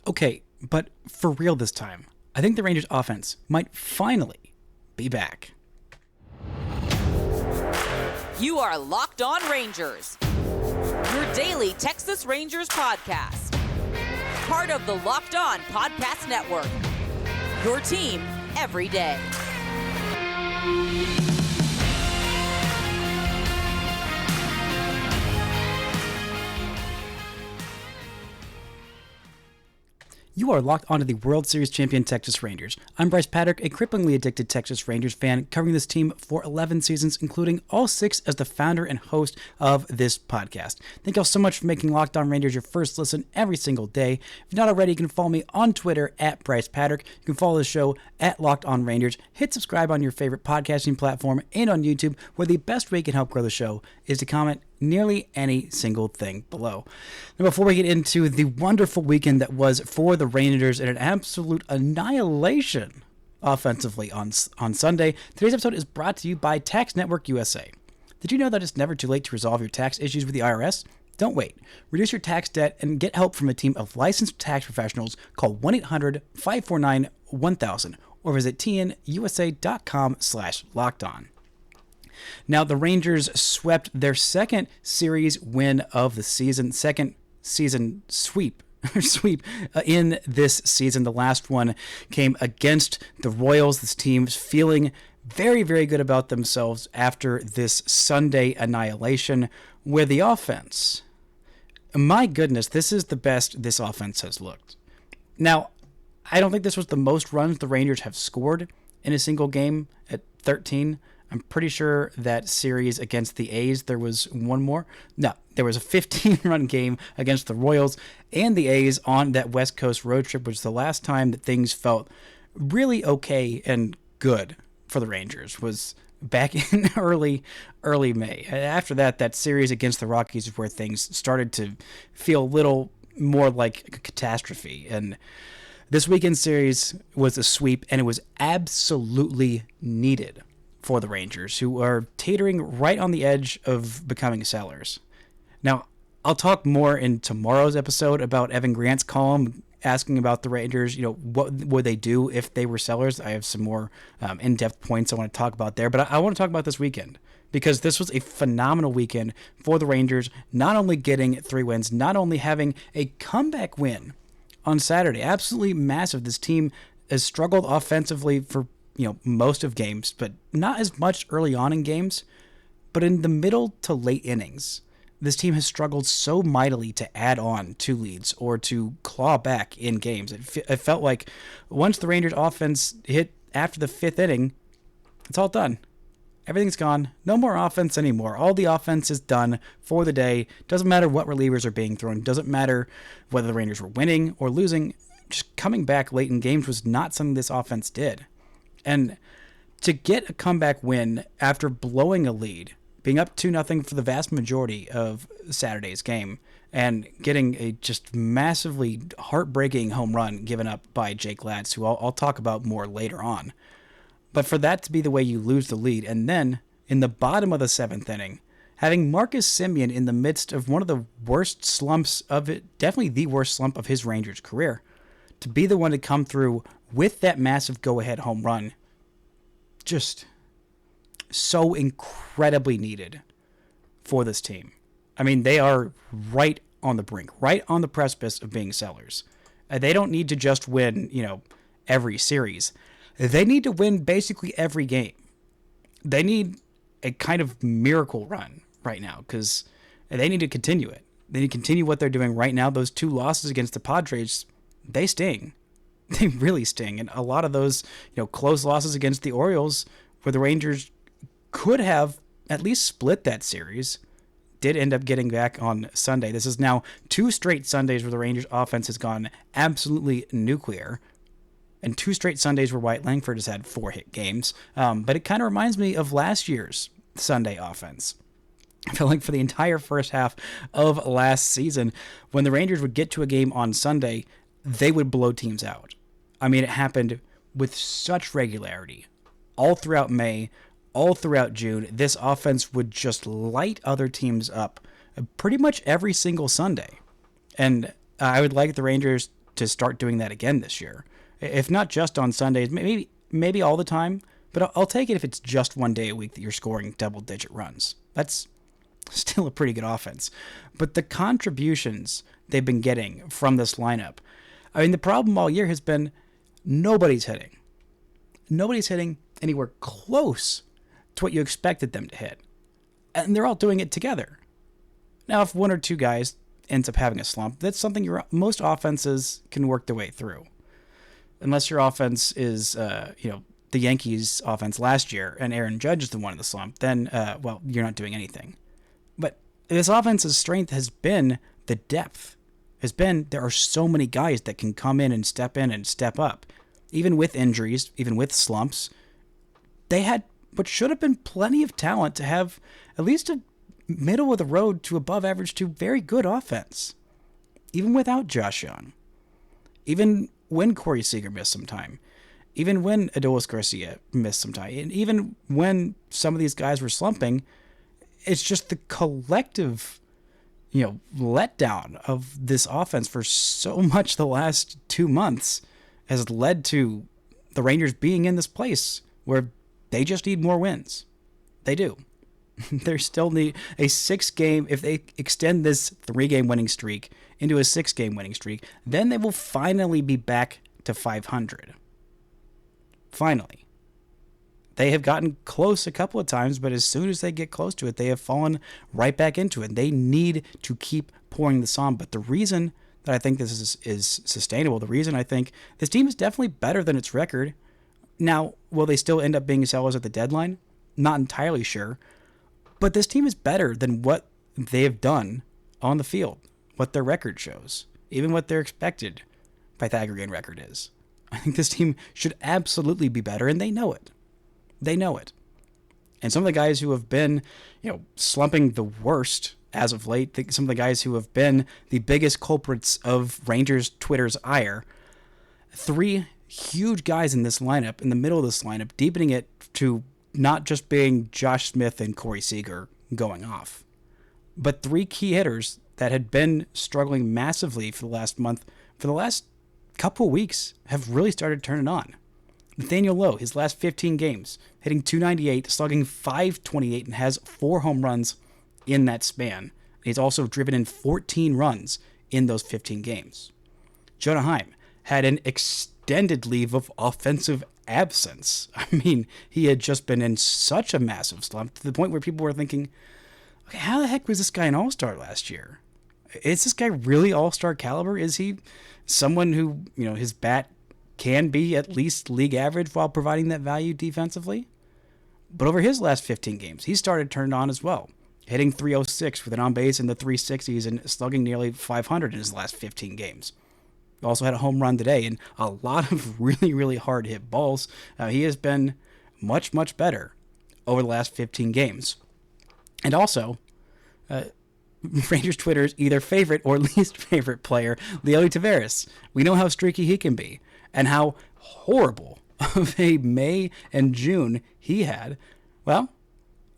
Okay, but for real this time, I think the Rangers offense might finally be back. You are Locked On Rangers, your daily Texas Rangers podcast. Part of the Locked On Podcast Network, your team every day. You are locked onto the World Series champion Texas Rangers. I'm Bryce Patrick, a cripplingly addicted Texas Rangers fan, covering this team for 11 seasons, including all 6 as the founder and host of this podcast. Thank y'all so much for making Locked On Rangers your first listen every single day. If you're not already, you can follow me on Twitter at Bryce Patrick. You can follow the show at Locked On Rangers. Hit subscribe on your favorite podcasting platform and on YouTube, where the best way you can help grow the show is to comment nearly any single thing below. Now, before we get into the wonderful weekend that was for the Rangers and an absolute annihilation offensively on Sunday, today's episode is brought to you by Tax Network USA. Did you know that it's never too late to resolve your tax issues with the IRS? Don't wait. Reduce your tax debt and get help from a team of licensed tax professionals. Call 1-800-549-1000 or visit tnusa.com/lockedon. Now, the Rangers swept their second series win of the season, second season sweep in this season. The last one came against the Royals. This team's feeling very, very good about themselves after this Sunday annihilation, where the offense, my goodness, this is the best this offense has looked. Now, I don't think this was the most runs the Rangers have scored in a single game at 13. I'm pretty sure that series against the A's, there was one more. No, there was a 15-run game against the Royals and the A's on that West Coast road trip, which was the last time that things felt really okay and good for the Rangers, was back in early May. After that, that series against the Rockies is where things started to feel a little more like a catastrophe. And this weekend series was a sweep, and it was absolutely needed for the Rangers, who are teetering right on the edge of becoming sellers. Now, I'll talk more in tomorrow's episode about Evan Grant's column asking about the Rangers, what would they do if they were sellers. I have some more in-depth points I want to talk about there, but I want to talk about this weekend, because this was a phenomenal weekend for the Rangers, not only getting 3 wins, not only having a comeback win on Saturday, absolutely massive. This team has struggled offensively for most of games, but not as much early on in games. But in the middle to late innings, this team has struggled so mightily to add on 2 leads or to claw back in games. It felt like once the Rangers offense hit after the 5th inning, it's all done. Everything's gone. No more offense anymore. All the offense is done for the day. Doesn't matter what relievers are being thrown. Doesn't matter whether the Rangers were winning or losing. Just coming back late in games was not something this offense did. And to get a comeback win after blowing a lead, being up 2-0 for the vast majority of Saturday's game, and getting a just massively heartbreaking home run given up by Jake Latz, who I'll talk about more later on. But for that to be the way you lose the lead, and then in the bottom of the 7th inning, having Marcus Semien in the midst of one of the worst slumps of it, definitely the worst slump of his Rangers career, to be the one to come through with that massive go-ahead home run, just so incredibly needed for this team. I mean, they are right on the brink, right on the precipice of being sellers. They don't need to just win, every series. They need to win basically every game. They need a kind of miracle run right now, because they need to continue it. They need to continue what they're doing right now. Those 2 losses against the Padres, they sting. They really sting. And a lot of those, close losses against the Orioles, where the Rangers could have at least split that series, did end up getting back on Sunday. This is now 2 straight Sundays where the Rangers offense has gone absolutely nuclear, and 2 straight Sundays where Wyatt Langford has had 4 hit games. But it kind of reminds me of last year's Sunday offense. I feel like for the entire first half of last season, when the Rangers would get to a game on Sunday, they would blow teams out. I mean, it happened with such regularity all throughout May, all throughout June. This offense would just light other teams up pretty much every single Sunday. And I would like the Rangers to start doing that again this year. If not just on Sundays, maybe all the time, but I'll take it if it's just one day a week that you're scoring double-digit runs. That's still a pretty good offense. But the contributions they've been getting from this lineup, I mean, the problem all year has been nobody's hitting. Nobody's hitting anywhere close to what you expected them to hit. And they're all doing it together. Now, if one or two guys ends up having a slump, that's something most offenses can work their way through. Unless your offense is, the Yankees' offense last year and Aaron Judge is the one in the slump, then, you're not doing anything. But this offense's strength has been the depth. There are so many guys that can come in and step up. Even with injuries, even with slumps, they had what should have been plenty of talent to have at least a middle of the road to above average to very good offense. Even without Josh Young. Even when Corey Seager missed some time. Even when Adolis Garcia missed some time. And even when some of these guys were slumping, it's just the collective, letdown of this offense for so much the last 2 months has led to the Rangers being in this place where they just need more wins. They do. They still need a 6-game, if they extend this 3-game winning streak into a 6-game winning streak, then they will finally be back to 500. Finally. They have gotten close a couple of times, but as soon as they get close to it, they have fallen right back into it. They need to keep pouring this on. But the reason that I think this is sustainable, the reason I think this team is definitely better than its record. Now, will they still end up being sellers at the deadline? Not entirely sure. But this team is better than what they have done on the field, what their record shows, even what their expected Pythagorean record is. I think this team should absolutely be better, and they know it. They know it. And some of the guys who have been, slumping the worst as of late, some of the guys who have been the biggest culprits of Rangers Twitter's ire, 3 huge guys in this lineup, in the middle of this lineup, deepening it to not just being Josh Smith and Corey Seager going off, but 3 key hitters that had been struggling massively for the last month, for the last couple weeks, have really started turning on. Nathaniel Lowe, his last 15 games, hitting .298, slugging .528, and has 4 home runs in that span. He's also driven in 14 runs in those 15 games. Jonah Heim had an extended leave of offensive absence. I mean, he had just been in such a massive slump to the point where people were thinking, okay, how the heck was this guy an all-star last year? Is this guy really all-star caliber? Is he someone who, his bat can be at least league average while providing that value defensively? But over his last 15 games, he started turned on as well, hitting .306 with an on-base in the 360s and slugging nearly .500 in his last 15 games. He also had a home run today and a lot of really, really hard hit balls. He has been much, much better over the last 15 games. And also, Rangers Twitter's either favorite or least favorite player, Leody Taveras. We know how streaky he can be and how horrible of a May and June he had. Well,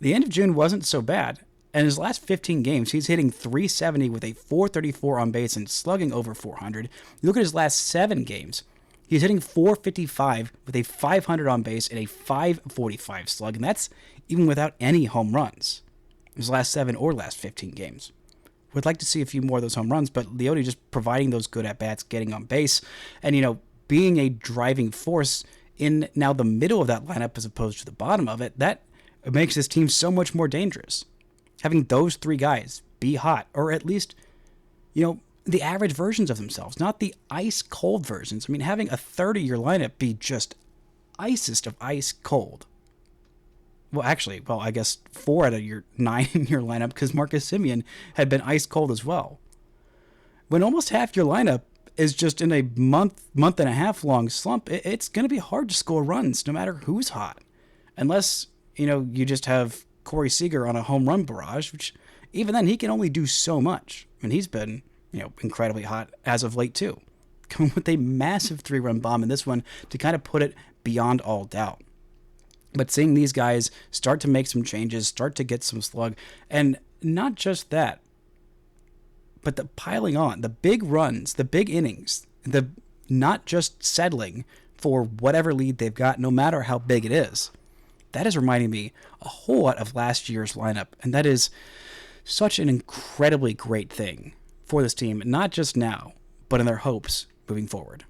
the end of June wasn't so bad. And his last 15 games, he's hitting .370 with a .434 on base and slugging over .400. You look at his last 7 games, he's hitting .455 with a .500 on base and a .545 slug, and that's even without any home runs. His last 7 or last 15 games. Would like to see a few more of those home runs, but Leody just providing those good at-bats, getting on base, and, being a driving force in now the middle of that lineup as opposed to the bottom of it, that makes this team so much more dangerous. Having those 3 guys be hot, or at least, the average versions of themselves, not the ice-cold versions. I mean, having a third of your lineup be just icest of ice cold. Well, actually, I guess 4 out of your 9 in your lineup, because Marcus Semien had been ice cold as well. When almost half your lineup is just in a month and a half long slump, it's going to be hard to score runs no matter who's hot. Unless, you just have Corey Seager on a home run barrage, which even then he can only do so much. I mean, he's been, incredibly hot as of late too. Coming with a massive 3-run bomb in this one to kind of put it beyond all doubt. But seeing these guys start to make some changes, start to get some slug, and not just that, but the piling on, the big runs, the big innings The not just settling for whatever lead they've got, no matter how big it is. That is reminding me a whole lot of last year's lineup, and that is such an incredibly great thing for this team, not just now, but in their hopes moving forward.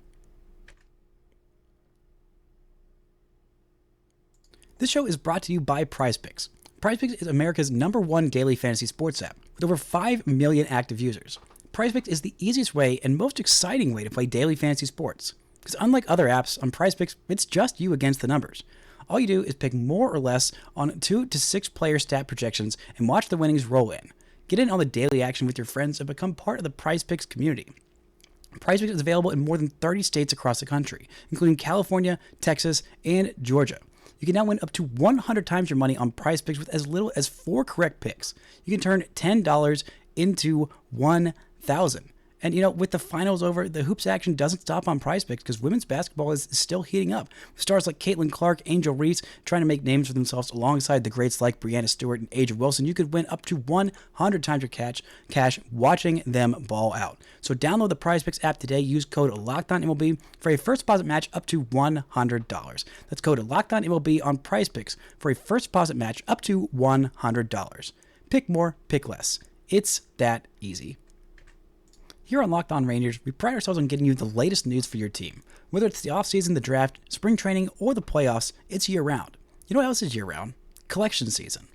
This show is brought to you by PrizePicks. PrizePicks is America's #1 daily fantasy sports app with over 5 million active users. PrizePicks is the easiest way and most exciting way to play daily fantasy sports. Because unlike other apps, on PrizePicks, it's just you against the numbers. All you do is pick more or less on 2 to 6 player stat projections and watch the winnings roll in. Get in on the daily action with your friends and become part of the PrizePicks community. PrizePicks is available in more than 30 states across the country, including California, Texas, and Georgia. You can now win up to 100 times your money on PrizePicks with as little as 4 correct picks. You can turn $10 into $1,000. And, with the finals over, the hoops action doesn't stop on PrizePicks because women's basketball is still heating up. With stars like Caitlin Clark, Angel Reese trying to make names for themselves alongside the greats like Breanna Stewart and A'ja Wilson. You could win up to 100 times your cash watching them ball out. So download the PrizePicks app today. Use code LOCKEDONMLB for a first deposit match up to $100. That's code LOCKEDONMLB on PrizePicks for a first deposit match up to $100. Pick more, pick less. It's that easy. Here on Locked On Rangers, we pride ourselves on getting you the latest news for your team. Whether it's the offseason, the draft, spring training, or the playoffs, it's year-round. You know what else is year-round? Collection season.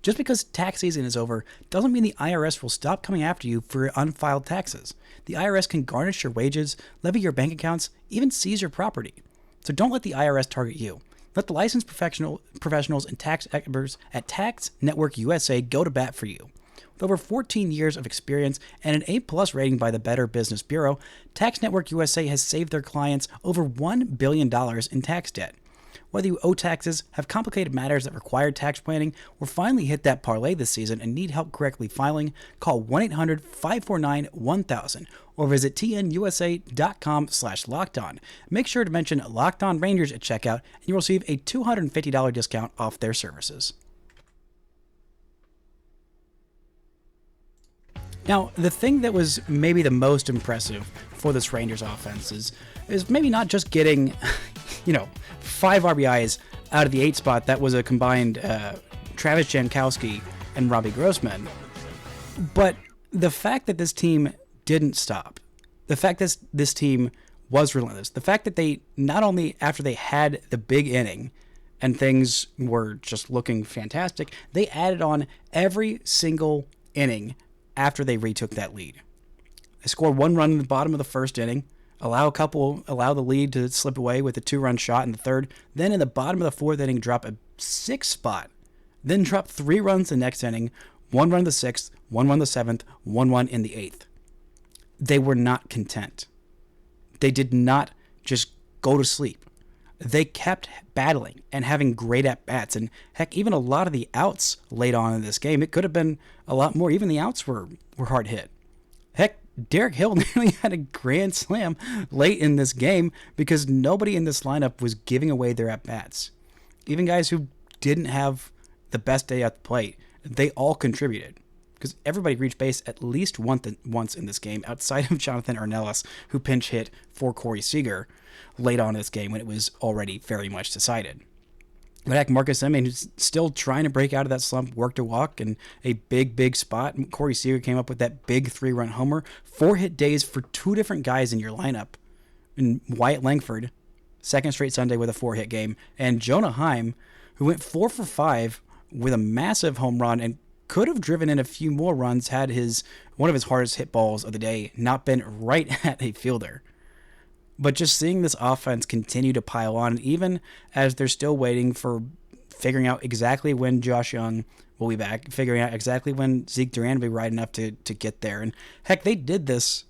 Just because tax season is over doesn't mean the IRS will stop coming after you for your unfiled taxes. The IRS can garnish your wages, levy your bank accounts, even seize your property. So don't let the IRS target you. Let the licensed professionals and tax experts at Tax Network USA go to bat for you. With over 14 years of experience and an A+ rating by the Better Business Bureau, Tax Network USA has saved their clients over $1 billion in tax debt. Whether you owe taxes, have complicated matters that require tax planning, or finally hit that parlay this season and need help correctly filing, call 1-800-549-1000 or visit tnusa.com/lockedon. Make sure to mention Locked On Rangers at checkout and you'll receive a $250 discount off their services. Now, the thing that was maybe the most impressive for this Rangers offense is maybe not just getting, 5 RBIs out of the 8 spot. That was a combined Travis Jankowski and Robbie Grossman. But the fact that this team didn't stop, the fact that this team was relentless, the fact that they, not only after they had the big inning and things were just looking fantastic, they added on every single inning after they retook that lead. They scored 1 run in the bottom of the first inning, allow the lead to slip away with a 2-run shot in the third, then in the bottom of the 4th inning drop a 6th spot, then drop 3 runs the next inning, 1 run in the 6th, 1 run in the 7th, 1 run in the 8th. They were not content. They did not just go to sleep. They kept battling and having great at-bats, and heck, even a lot of the outs late on in this game, it could have been a lot more. Even the outs were hard hit. Heck, Derek Hill nearly had a grand slam late in this game because nobody in this lineup was giving away their at-bats. Even guys who didn't have the best day at the plate, they all contributed because everybody reached base at least once in this game outside of Jonathan Ornelas, who pinch hit for Corey Seager late on in this game when it was already very much decided. But heck, Marcus Semien, who's still trying to break out of that slump, worked a walk in a big spot. Corey Seager came up with that big 3-run homer. 4 hit days for 2 different guys in your lineup. And Wyatt Langford, second straight Sunday with a 4-hit game. And Jonah Heim, who went 4 for 5 with a massive home run and could have driven in a few more runs had one of his hardest hit balls of the day not been right at a fielder. But just seeing this offense continue to pile on, even as they're still waiting for figuring out exactly when Josh Young will be back, figuring out exactly when Zeke Duran will be right enough to get there. And heck, they did this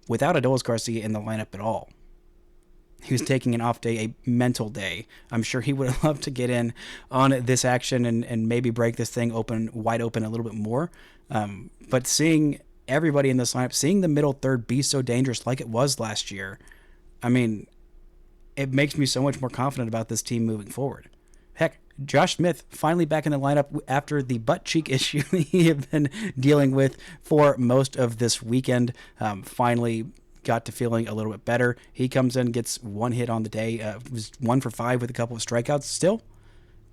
without Adolis Garcia in the lineup at all. He was taking an off day, a mental day. I'm sure he would have loved to get in on this action and maybe break this thing wide open a little bit more. But seeing everybody in this lineup, seeing the middle third be so dangerous like it was last year, I mean, it makes me so much more confident about this team moving forward. Heck, Josh Smith finally back in the lineup after the butt cheek issue he had been dealing with for most of this weekend. Finally got to feeling a little bit better. He comes in, gets one hit on the day, was 1 for 5 with a couple of strikeouts. Still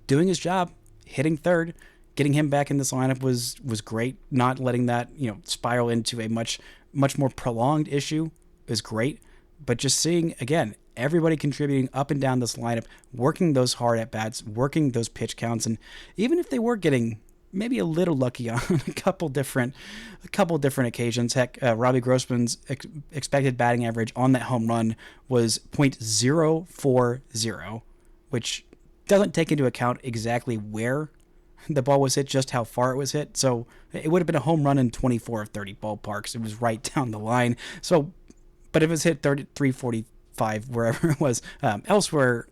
doing his job, hitting third. Getting him back in this lineup was great. Not letting that spiral into a much more prolonged issue is great. But just seeing again everybody contributing up and down this lineup, working those hard at bats, working those pitch counts, and even if they were getting maybe a little lucky on a couple different occasions. Heck, Robbie Grossman's expected batting average on that home run was .040, which doesn't take into account exactly where the ball was hit, just how far it was hit. So it would have been a home run in 24 of 30 ballparks. It was right down the line. So, but if it was hit 345, wherever it was, elsewhere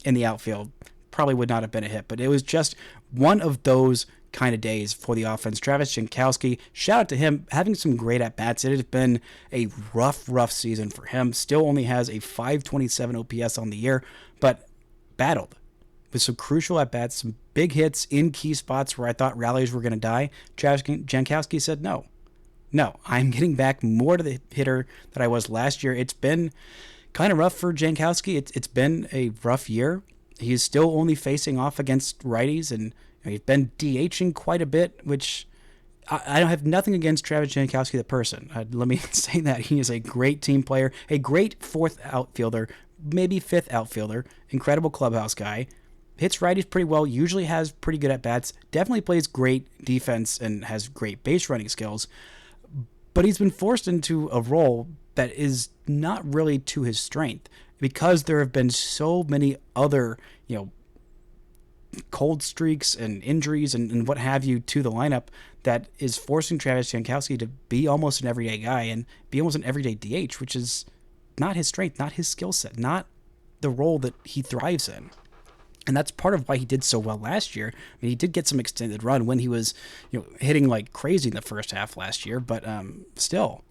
in the outfield, probably would not have been a hit. But it was just one of those kind of days for the offense. Travis Jankowski, shout out to him, having some great at-bats. It has been a rough season for him. Still only has a 527 OPS on the year, but battled with some crucial at-bats, some big hits in key spots where I thought rallies were going to die. Travis Jankowski said, no, I'm getting back more to the hitter that I was last year. It's been kind of rough for Jankowski. It's been a rough year. He's still only facing off against righties, and he's been DHing quite a bit, which I don't have nothing against Travis Jankowski, the person. Let me say that. He is a great team player, a great fourth outfielder, maybe fifth outfielder, incredible clubhouse guy. Hits righties pretty well, usually has pretty good at-bats, definitely plays great defense and has great base running skills, but he's been forced into a role that is not really to his strength because there have been so many other, cold streaks and injuries and what have you to the lineup that is forcing Travis Jankowski to be almost an everyday guy and be almost an everyday DH, which is not his strength, not his skill set, not the role that he thrives in. And that's part of why he did so well last year. I mean, he did get some extended run when he was, hitting like crazy in the first half last year. But still,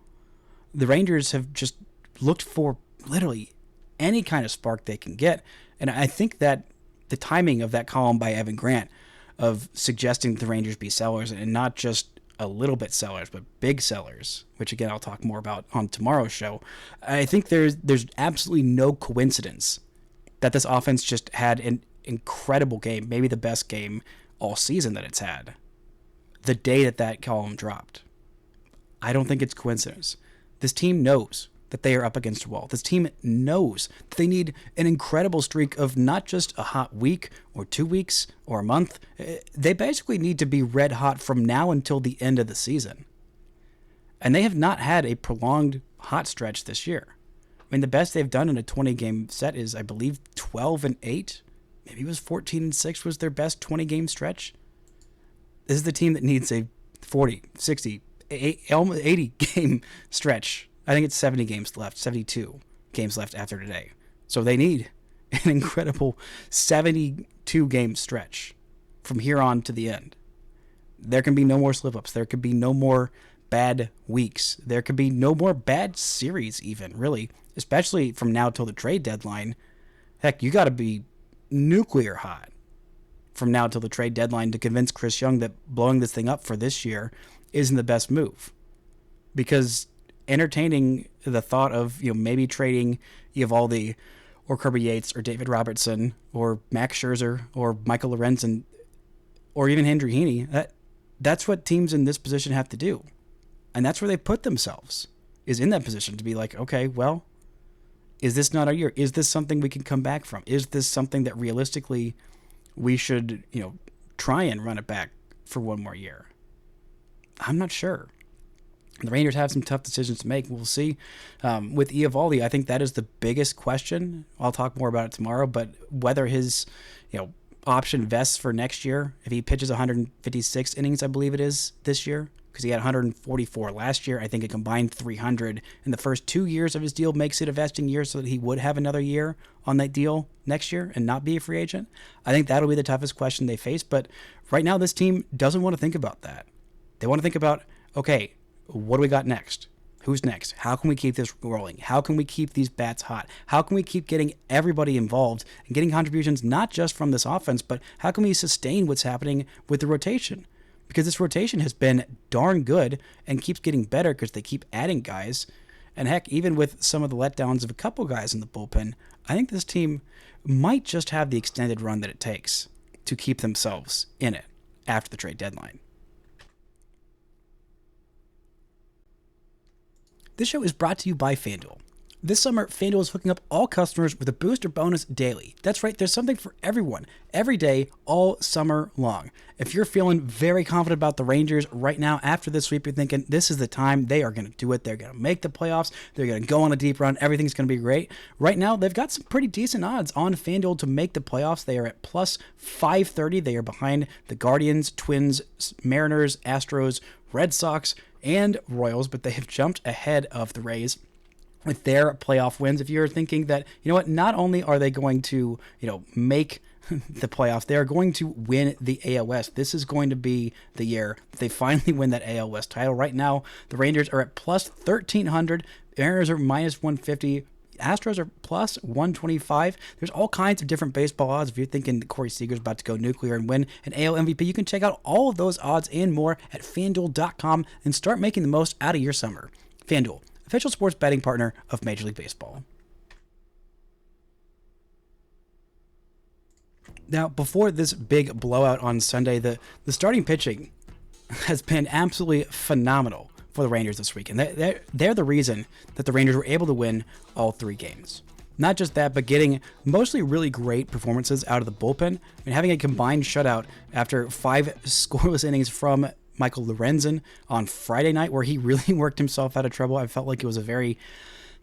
the Rangers have just looked for literally any kind of spark they can get. And I think that the timing of that column by Evan Grant of suggesting that the Rangers be sellers and not just a little bit sellers, but big sellers, which again I'll talk more about on tomorrow's show. I think there's absolutely no coincidence that this offense just had an incredible game, maybe the best game all season that it's had, the day that column dropped. I don't think it's coincidence. This team knows that they are up against a wall. This team knows that they need an incredible streak of not just a hot week or 2 weeks or a month. They basically need to be red hot from now until the end of the season. And they have not had a prolonged hot stretch this year. I mean, the best they've done in a 20-game set is, I believe, 12-8. Maybe it was 14-6 was their best 20-game stretch. This is the team that needs a 40, 60, 80-game stretch. I think it's 70 games left, 72 games left after today. So they need an incredible 72-game stretch from here on to the end. There can be no more slip-ups. There could be no more bad weeks. There could be no more bad series even, really, especially from now till the trade deadline. Heck, you got to be nuclear hot from now till the trade deadline to convince Chris Young that blowing this thing up for this year isn't the best move. Because entertaining the thought of maybe trading Eovaldi or Kirby Yates or David Robertson or Max Scherzer or Michael Lorenzen or even Henry Heaney, that's what teams in this position have to do. And that's where they put themselves, is in that position to be like, okay, well, is this not our year? Is this something we can come back from? Is this something that realistically we should, try and run it back for one more year? I'm not sure. The Rangers have some tough decisions to make. We'll see. With Eovaldi, I think that is the biggest question. I'll talk more about it tomorrow, but whether his, option vests for next year, if he pitches 156 innings, I believe it is this year, because he had 144 last year. I think a combined 300 in the first 2 years of his deal makes it a vesting year so that he would have another year on that deal next year and not be a free agent. I think that'll be the toughest question they face. But right now, this team doesn't want to think about that. They want to think about, okay, what do we got next? Who's next? How can we keep this rolling? How can we keep these bats hot? How can we keep getting everybody involved and getting contributions not just from this offense, but how can we sustain what's happening with the rotation? Because this rotation has been darn good and keeps getting better because they keep adding guys. And heck, even with some of the letdowns of a couple guys in the bullpen, I think this team might just have the extended run that it takes to keep themselves in it after the trade deadline. This show is brought to you by FanDuel. This summer, FanDuel is hooking up all customers with a booster bonus daily. That's right, there's something for everyone, every day, all summer long. If you're feeling very confident about the Rangers right now after this sweep, you're thinking this is the time they are going to do it. They're going to make the playoffs. They're going to go on a deep run. Everything's going to be great. Right now, they've got some pretty decent odds on FanDuel to make the playoffs. They are at plus 530. They are behind the Guardians, Twins, Mariners, Astros, Red Sox, and Royals, but they have jumped ahead of the Rays with their playoff wins. If you're thinking that, you know what, not only are they going to, make the playoffs, they are going to win the AL West. This is going to be the year that they finally win that AL West title. Right now, the Rangers are at plus 1,300. Mariners are minus 150. Astros are plus 125. There's all kinds of different baseball odds. If you're thinking that Corey Seager's about to go nuclear and win an AL MVP, you can check out all of those odds and more at FanDuel.com and start making the most out of your summer. FanDuel, official sports betting partner of Major League Baseball. Now, before this big blowout on Sunday, the starting pitching has been absolutely phenomenal for the Rangers this weekend. They're the reason that the Rangers were able to win all 3 games. Not just that, but getting mostly really great performances out of the bullpen and having a combined shutout after 5 scoreless innings from Michael Lorenzen on Friday night, where he really worked himself out of trouble. I felt like it was a very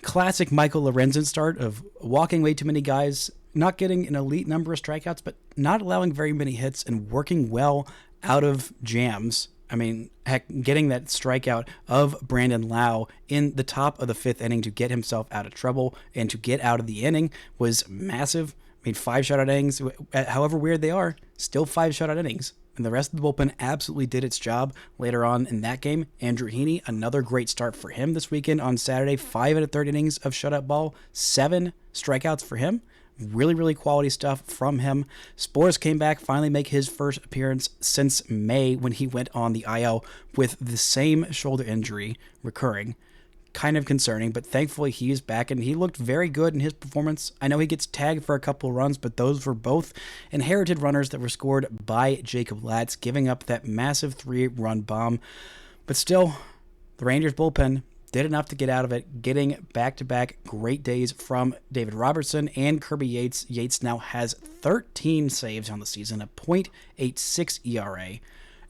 classic Michael Lorenzen start of walking way too many guys, not getting an elite number of strikeouts, but not allowing very many hits and working well out of jams. I mean, heck, getting that strikeout of Brandon Lowe in the top of the 5th inning to get himself out of trouble and to get out of the inning was massive. I mean, 5 shutout innings, however weird they are, still 5 shutout innings. And the rest of the bullpen absolutely did its job later on in that game. Andrew Heaney, another great start for him this weekend on Saturday. 5 1/3 innings of shutout ball, 7 strikeouts for him. Really, really quality stuff from him. Spores came back, finally make his first appearance since May when he went on the IL with the same shoulder injury recurring. Kind of concerning, but thankfully he is back and he looked very good in his performance. I know he gets tagged for a couple of runs, but those were both inherited runners that were scored by Jacob Latz, giving up that massive 3-run bomb. But still, the Rangers bullpen did enough to get out of it, getting back-to-back great days from David Robertson and Kirby Yates. Yates now has 13 saves on the season, a .86 ERA.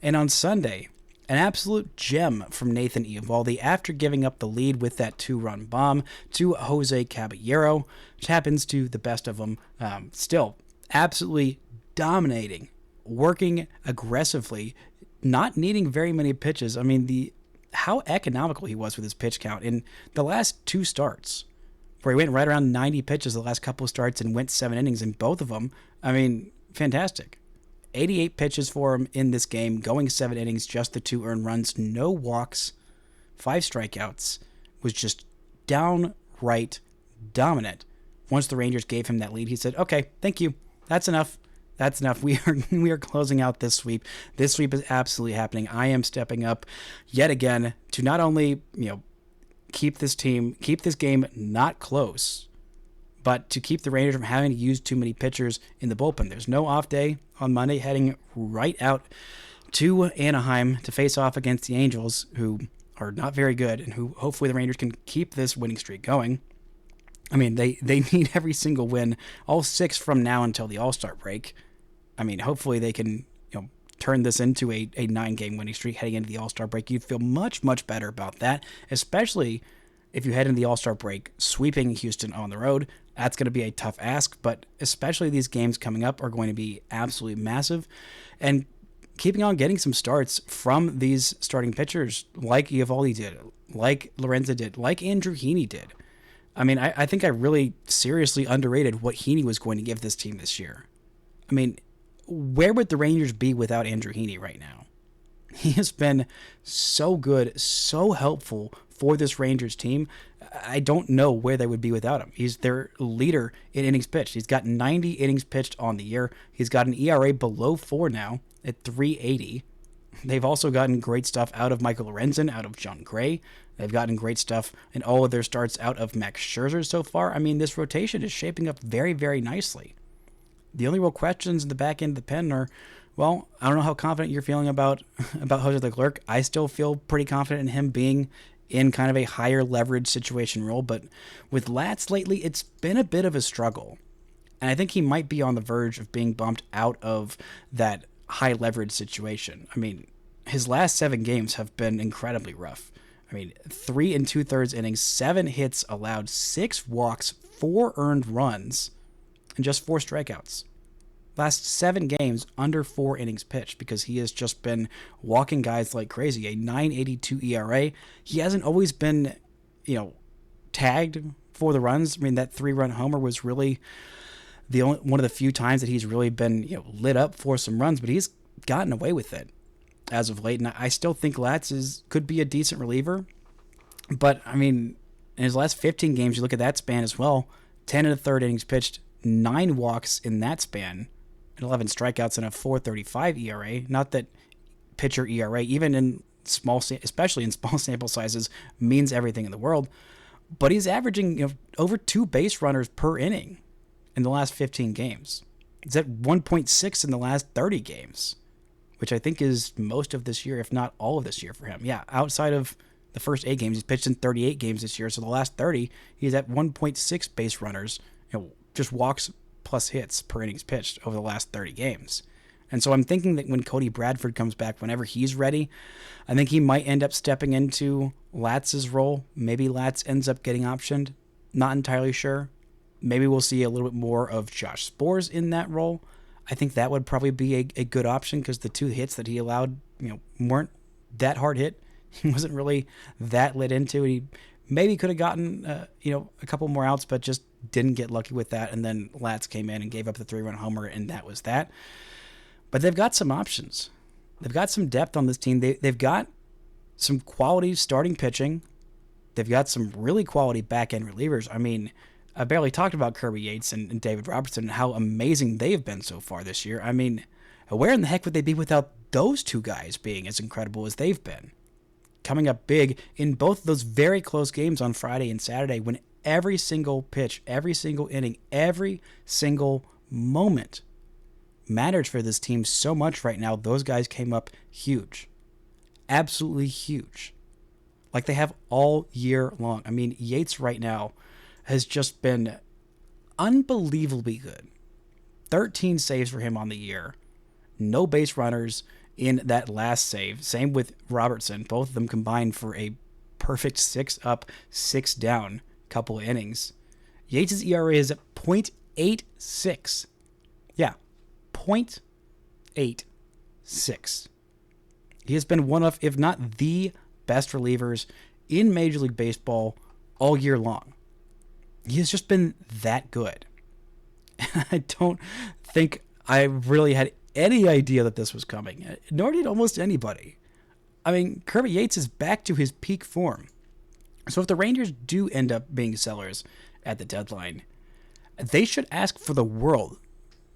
And on Sunday, an absolute gem from Nathan Eovaldi after giving up the lead with that 2-run bomb to Jose Caballero, which happens to the best of them. Still, absolutely dominating, working aggressively, not needing very many pitches. I mean, how economical he was with his pitch count in the last 2 starts, where he went right around 90 pitches the last couple of starts and went 7 innings in both of them. I mean, fantastic. 88 pitches for him in this game, going 7 innings, just the 2 earned runs, no walks, 5 strikeouts, was just downright dominant. Once the Rangers gave him that lead, he said, okay, thank you. That's enough. That's enough. We are closing out this sweep. This sweep is absolutely happening. I am stepping up yet again to not only, keep this game not close, but to keep the Rangers from having to use too many pitchers in the bullpen. There's no off day on Monday, heading right out to Anaheim to face off against the Angels, who are not very good and who hopefully the Rangers can keep this winning streak going. I mean, they need every single win, all 6 from now until the All-Star break. I mean, hopefully they can turn this into a 9-game winning streak heading into the All-Star break. You'd feel much, much better about that, especially if you head into the All-Star break sweeping Houston on the road. That's going to be a tough ask, but especially these games coming up are going to be absolutely massive. And keeping on getting some starts from these starting pitchers like Eovaldi did, like Lorenzen did, like Andrew Heaney did. I mean, I think I really seriously underrated what Heaney was going to give this team this year. I mean, where would the Rangers be without Andrew Heaney right now? He has been so good, so helpful for this Rangers team. I don't know where they would be without him. He's their leader in innings pitched. He's got 90 innings pitched on the year. He's got an ERA below 4 now at 3.80. They've also gotten great stuff out of Michael Lorenzen, out of John Gray. They've gotten great stuff in all of their starts out of Max Scherzer so far. I mean, this rotation is shaping up very, very nicely. The only real questions in the back end of the pen are, well, I don't know how confident you're feeling about Jose Leclerc. I still feel pretty confident in him being in kind of a higher leverage situation role, but with Latz lately, it's been a bit of a struggle. And I think he might be on the verge of being bumped out of that high leverage situation. I mean, his last 7 games have been incredibly rough. I mean, 3 2/3 innings, 7 hits allowed, 6 walks, 4 earned runs, and just 4 strikeouts. Last 7 games, under 4 innings pitched, because he has just been walking guys like crazy. A 9.82 ERA. He hasn't always been, tagged for the runs. I mean, that 3-run homer was really one of the few times that he's really been, lit up for some runs, but he's gotten away with it as of late. And I still think Latz could be a decent reliever. But, I mean, in his last 15 games, you look at that span as well, 10 1/3 innings pitched, 9 walks in that span, and 11 strikeouts and a 4.35 ERA. Not that pitcher ERA, even in especially in small sample sizes, means everything in the world. But he's averaging over 2 base runners per inning in the last 15 games. He's at 1.6 in the last 30 games, which I think is most of this year, if not all of this year for him. Yeah, outside of the first 8 games, he's pitched in 38 games this year. So the last 30, he's at 1.6 base runners, just walks plus hits per innings pitched over the last 30 games. And so I'm thinking that when Cody Bradford comes back, whenever he's ready, I think he might end up stepping into Latz's role. Maybe Latz ends up getting optioned. Not entirely sure. Maybe we'll see a little bit more of Josh Sborz in that role. I think that would probably be a good option, because the 2 hits that he allowed, weren't that hard hit. He wasn't really that lit into. He maybe could have gotten, a couple more outs, but just didn't get lucky with that. And then Latz came in and gave up the 3-run homer, and that was that. But they've got some options. They've got some depth on this team. They've got some quality starting pitching. They've got some really quality back-end relievers. I mean, I barely talked about Kirby Yates and David Robertson and how amazing they've been so far this year. I mean, where in the heck would they be without those 2 guys being as incredible as they've been? Coming up big in both those very close games on Friday and Saturday, when every single pitch, every single inning, every single moment matters for this team so much right now. Those guys came up huge. Absolutely huge. Like they have all year long. I mean, Yates right now has just been unbelievably good. 13 saves for him on the year. No base runners in that last save. Same with Robertson. Both of them combined for a perfect 6 up, 6 down couple of innings. Yates' ERA is at .86. Yeah, .86. He has been one of, if not the best relievers in Major League Baseball all year long. He has just been that good. I don't think I really had any idea that this was coming, nor did almost anybody. I mean, Kirby Yates is back to his peak form. So if the Rangers do end up being sellers at the deadline, they should ask for the world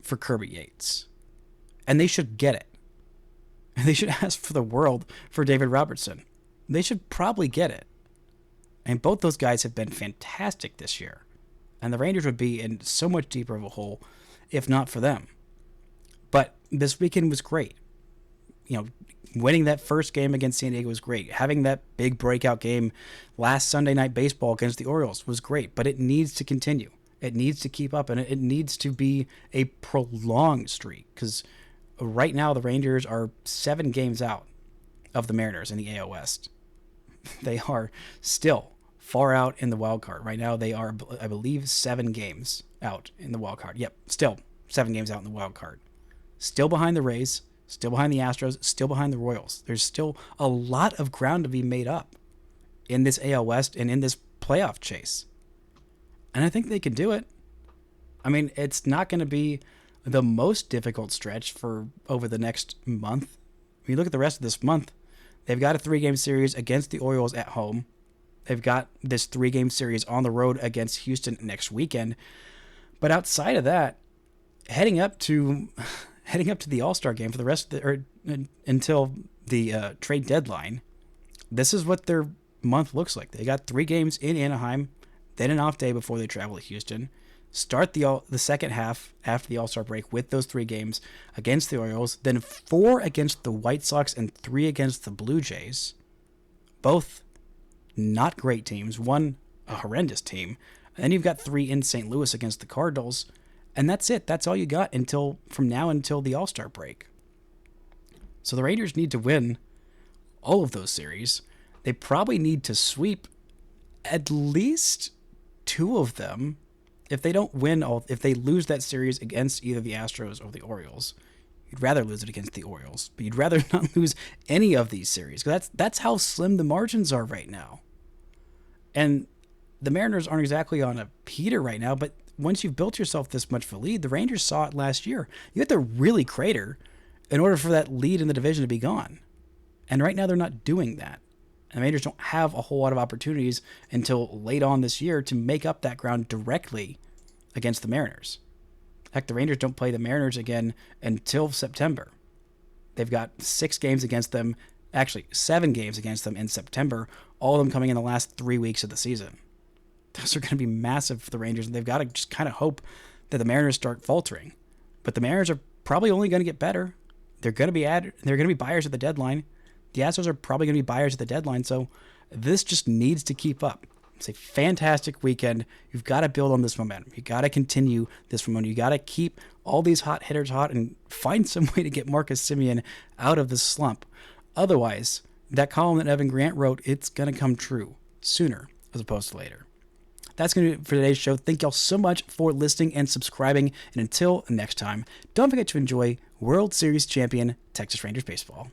for Kirby Yates. And they should get it. They should ask for the world for David Robertson. They should probably get it. And both those guys have been fantastic this year. And the Rangers would be in so much deeper of a hole if not for them. But this weekend was great. Winning that first game against San Diego was great. Having that big breakout game last Sunday Night Baseball against the Orioles was great. But it needs to continue. It needs to keep up. And it needs to be a prolonged streak. Because right now the Rangers are 7 games out of the Mariners in the AL West. They are still far out in the wild card. Right now they are, I believe, 7 games out in the wild card. Yep, still 7 games out in the wild card. Still behind the Rays, still behind the Astros, still behind the Royals. There's still a lot of ground to be made up in this AL West and in this playoff chase. And I think they can do it. I mean, it's not going to be the most difficult stretch for over the next month. When you look at the rest of this month, they've got a 3-game series against the Orioles at home. They've got this 3-game series on the road against Houston next weekend. But outside of that, heading up to the All-Star game for the rest of until the trade deadline, this is what they're month looks like. They got 3 games in Anaheim, then an off day before they travel to Houston. Start the second half after the All-Star break with those 3 games against the Orioles, then 4 against the White Sox and 3 against the Blue Jays. Both not great teams, one a horrendous team. And then you've got 3 in St. Louis against the Cardinals, and that's it. That's all you got from now until the All-Star break. So the Rangers need to win all of those series. They probably need to sweep at least 2 of them. If they don't win if they lose that series against either the Astros or the Orioles, you'd rather lose it against the Orioles, but you'd rather not lose any of these series, because that's how slim the margins are right now. And the Mariners aren't exactly on a heater right now, but once you've built yourself this much of a lead, the Rangers saw it last year. You have to really crater in order for that lead in the division to be gone. And right now they're not doing that. And the Rangers don't have a whole lot of opportunities until late on this year to make up that ground directly against the Mariners. Heck, the Rangers don't play the Mariners again until September. They've got 6 games against them, actually 7 games against them in September, all of them coming in the last 3 weeks of the season. Those are going to be massive for the Rangers, and they've got to just kind of hope that the Mariners start faltering. But the Mariners are probably only going to get better. They're going to be buyers at the deadline. The Astros are probably going to be buyers at the deadline, so this just needs to keep up. It's a fantastic weekend. You've got to build on this momentum. You got to continue this momentum. You got to keep all these hot hitters hot and find some way to get Marcus Semien out of this slump. Otherwise, that column that Evan Grant wrote, it's going to come true sooner as opposed to later. That's going to do it for today's show. Thank y'all so much for listening and subscribing. And until next time, don't forget to enjoy World Series champion Texas Rangers baseball.